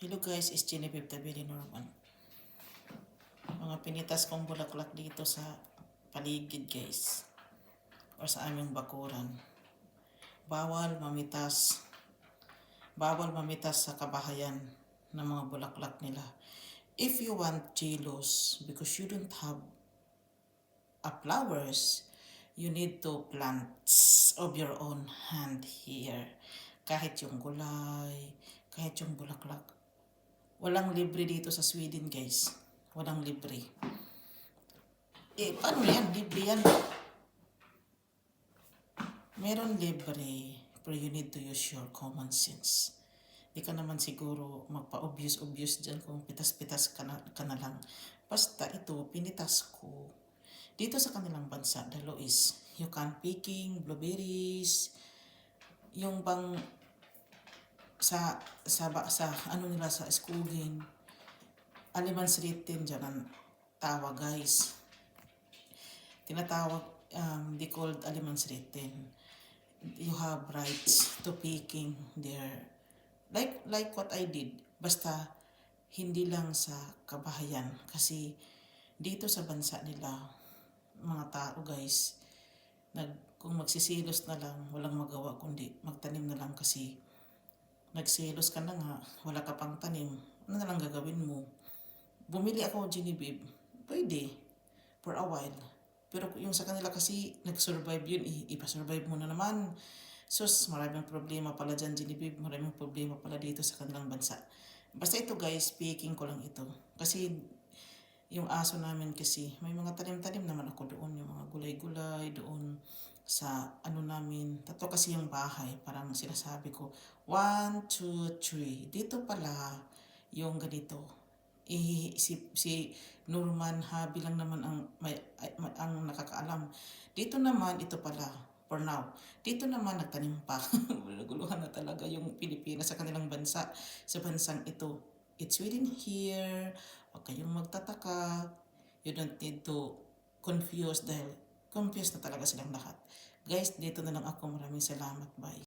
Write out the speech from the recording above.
Hello guys, it's Genevieve Tabili Norman. Mga pinitas kong bulaklak dito sa paligid guys. Or sa aming bakuran. Bawal mamitas. Bawal mamitas sa kabahayan ng mga bulaklak nila. If you want jealous because you don't have a flowers, you need to plant of your own hand here. Kahit yung gulay, kahit yung bulaklak. Walang libre dito sa Sweden guys. Walang libre. Paano yan? Libre yan. Meron libre, pero you need to use your common sense. Di ka naman siguro magpa-obvious dyan kung pitas-pitas ka na lang. Basta ito, pinitas ko. Dito sa kanilang bansa, dalo is, you can picking, blueberries, yung bang sa ano nila sa skuging, alimansritin dyan ang tawag guys. Tinatawag, they called alimansritin. You have rights to picking there. Like what I did. Basta hindi lang sa kabahayan. Kasi dito sa bansa nila, mga tao guys, kung magsisilos na lang, walang magawa kundi magtanim na lang kasi nagsilos ka na nga, wala ka pang tanim, ano na lang gagawin mo? Bumili ako Genevieve, pwede, for a while. Pero yung sa kanila kasi, nag-survive yun, ipasurvive mo na naman. Sus, maraming problema pala dyan Genevieve, maraming problema pala dito sa kanilang bansa. Basta ito guys, speaking ko lang ito. Kasi yung aso namin kasi, may mga tanim-tanim naman ako doon, yung mga gulay-gulay doon sa ano namin. Tatlo kasi yung bahay, parang sinasabi ko, 1, 2, 3. Dito pala yung ganito. Si Norman Habi lang naman ang nakakaalam. Dito naman, ito pala, for now. Dito naman nagtanim pa. Naguluhan na talaga yung Pilipinas sa kanilang bansa. Sa bansang ito, it's within here. Huwag kayong magtataka. You don't need to confuse dahil confused na talaga silang lahat. Guys, dito na lang ako. Maraming salamat. Bye.